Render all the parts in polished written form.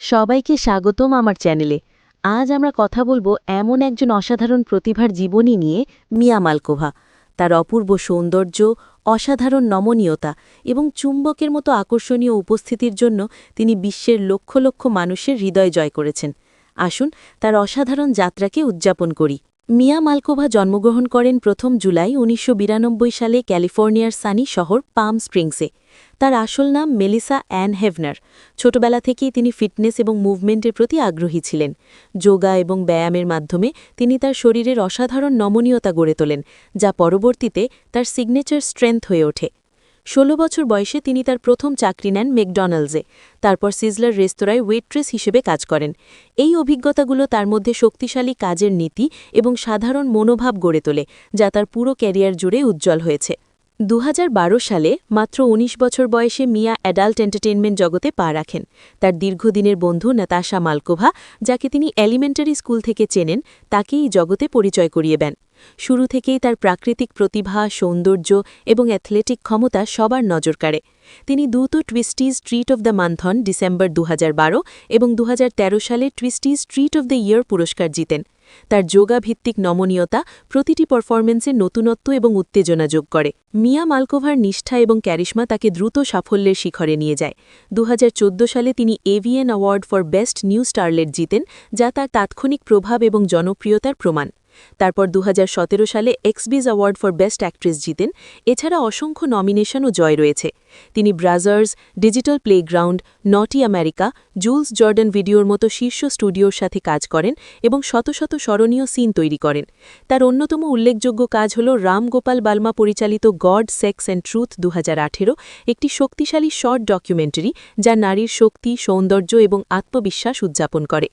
সবাইকে স্বাগতম আমার চ্যানেলে। আজ আমরা কথা বলবো এমন একজন অসাধারণ প্রতিভার জীবনী নিয়ে, মিয়া মালকোভা। তার অপূর্ব সৌন্দর্য, অসাধারণ নমনীয়তা এবং চুম্বকের মতো আকর্ষণীয় উপস্থিতির জন্য তিনি বিশ্বের লক্ষ লক্ষ মানুষের হৃদয় জয় করেছেন। আসুন তার অসাধারণ যাত্রাকে উদযাপন করি। মিয়া মালকোভা জন্মগ্রহণ করেন ১ম জুলাই ১৯৯২ সালে ক্যালিফোর্নিয়ার সানি শহর পাম স্প্রিংসে। তার আসল নাম মেলিসা অ্যান হেভনার। ছোটবেলা থেকেই তিনি ফিটনেস এবং মুভমেন্টের প্রতি আগ্রহী ছিলেন। যোগা এবং ব্যায়ামের মাধ্যমে তিনি তার শরীরের অসাধারণ নমনীয়তা গড়ে তোলেন, যা পরবর্তীতে তার সিগনেচার স্ট্রেংথ হয়ে ওঠে। ১৬ বছর বয়সে তিনি তার প্রথম চাকরি নেন ম্যাকডোনাল্ডসে, তারপর সিজলার রেস্তোরাঁয় ওয়েট্রেস হিসেবে কাজ করেন। এই অভিজ্ঞতাগুলো তার মধ্যে শক্তিশালী কাজের নীতি এবং সাধারণ মনোভাব গড়ে তোলে, যা তার পুরো ক্যারিয়ার জুড়ে উজ্জ্বল হয়েছে। ২০১২ সালে মাত্র ১৯ বছর বয়সে মিয়া অ্যাডাল্ট এন্টারটেইনমেন্ট জগতে পা রাখেন। তার দীর্ঘদিনের বন্ধু নাতাশা মালকোভা, যাকে তিনি এলিমেন্টারি স্কুল থেকে চেনেন, তাকেই এই জগতে পরিচয় করিয়ে দেন। শুরু থেকেই তার প্রাকৃতিক প্রতিভা, সৌন্দর্য এবং অ্যাথলেটিক ক্ষমতা সবার নজর কাড়ে। তিনি দুটো টুইস্টিজ ট্রিট অব দ্য মান্থ হন ডিসেম্বর ২০১২ এবং ২০১৩ সালে টুইস্টিজ ট্রিট অব দ্য ইয়ার পুরস্কার জিতেন। তার যোগাভিত্তিক নমনীয়তা প্রতিটি পারফরমেন্সে নতুনত্ব এবং উত্তেজনা যোগ করে। মিয়া মালকোভার নিষ্ঠা এবং ক্যারিশমা তাকে দ্রুত সাফল্যের শিখরে নিয়ে যায়। ২০১৪ সালে তিনি AVN award for best new starlet জিতেন, যা তার তাৎক্ষণিক প্রভাব এবং জনপ্রিয়তার প্রমাণ। তারপর ২০১৭ সালে এক্সবিজ অ্যাওয়ার্ড ফর বেস্ট অ্যাক্ট্রেস জিতেন। এছাড়া অসংখ্য নমিনেশন ও জয় রয়েছে। তিনি ব্রাজার্স, ডিজিটাল প্লেগ্রাউন্ড, নটি আমেরিকা, জুলস জর্ডান ভিডিওর মতো শীর্ষ স্টুডিওর সাথে কাজ করেন এবং শত শত স্মরণীয় সিন তৈরি করেন। তার অন্যতম উল্লেখযোগ্য কাজ হল রাম গোপাল বালমা পরিচালিত গড, সেক্স অ্যান্ড ট্রুথ ২০১৮, একটি শক্তিশালী শর্ট ডকুমেন্টারি যা নারীর শক্তি, সৌন্দর্য এবং আত্মবিশ্বাস উদযাপন করে।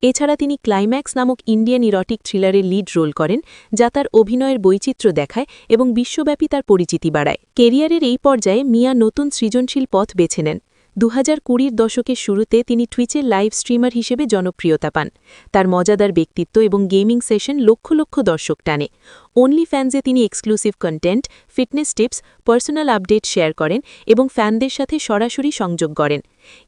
এছাড়া তিনি ক্লাইম্যাক্স নামক ইন্ডিয়ান ইরোটিক থ্রিলারে লিড রোল করেন, যা তার অভিনয়ের বৈচিত্র্য দেখায় এবং বিশ্বব্যাপী তার পরিচিতি বাড়ায়। কেরিয়ারের এই পর্যায়ে মিয়া নতুন সৃজনশীল পথ বেছে নেন। ২০২০ দশকের শুরুতে তিনি টুইচের লাইভ স্ট্রিমার হিসেবে জনপ্রিয়তা পান। তার মজাদার ব্যক্তিত্ব এবং গেমিং সেশন লক্ষ লক্ষ দর্শক টানে। অনলি ফ্যান্সে তিনি exclusive content, fitness tips, personal update share করেন এবং ফ্যানদের সাথে সরাসরি সংযোগ করেন।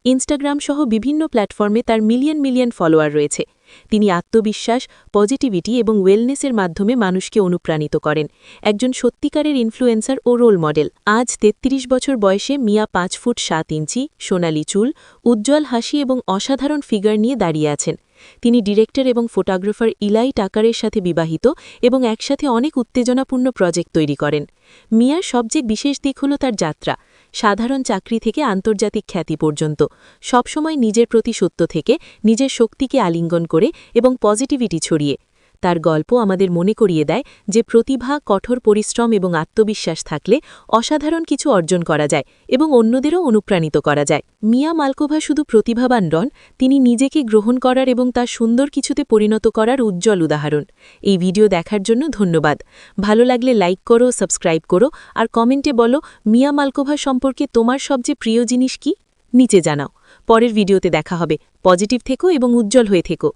ইনস্টাগ্রাম সহ বিভিন্ন প্ল্যাটফর্মে তার মিলিয়ন মিলিয়ন ফলোয়ার রয়েছে। তিনি আত্মবিশ্বাস, পজিটিভিটি এবং ওয়েলনেসের মাধ্যমে মানুষকে অনুপ্রাণিত করেন। একজন সত্যিকারের ইনফ্লুয়েন্সার ও রোল মডেল। আজ ৩৩ বছর বয়সে মিয়া ৫ ফুট ৭ ইঞ্চি, সোনালি চুল, উজ্জ্বল হাসি এবং অসাধারণ ফিগার নিয়ে দাঁড়িয়ে আছেন। তিনি ডিরেক্টর এবং ফটোগ্রাফার ইলাই টাকারের সাথে বিবাহিত এবং একসাথে অনেক উত্তেজনাপূর্ণ প্রজেক্ট তৈরি করেন। মিয়ার সবচেয়ে বিশেষ দিক হল তার যাত্রা। সাধারণ চাকরি থেকে আন্তর্জাতিক খ্যাতি পর্যন্ত সবসময় নিজের প্রতি সত্য থেকে, নিজের শক্তিকে আলিঙ্গন করে এবং পজিটিভিটি ছড়িয়ে। তার গল্প আমাদের মনে করিয়ে দেয় যে প্রতিভা, কঠোর পরিশ্রম এবং আত্মবিশ্বাস থাকলে অসাধারণ কিছু অর্জন করা যায় এবং অন্যদেরও অনুপ্রাণিত করা যায়। মিয়া মালকোভা শুধু প্রতিভাবান নন, তিনি নিজেকে গ্রহণ করার এবং তার সুন্দর কিছুতে পরিণত করার উজ্জ্বল উদাহরণ। এই ভিডিও দেখার জন্য ধন্যবাদ। ভালো লাগলে লাইক করো, সাবস্ক্রাইব করো আর কমেন্টে বলো মিয়া মালকোভা সম্পর্কে তোমার সবচেয়ে প্রিয় জিনিস কি। নিচে জানাও। পরের ভিডিওতে দেখা হবে। পজিটিভ থেকো এবং উজ্জ্বল হয়ে থেকো।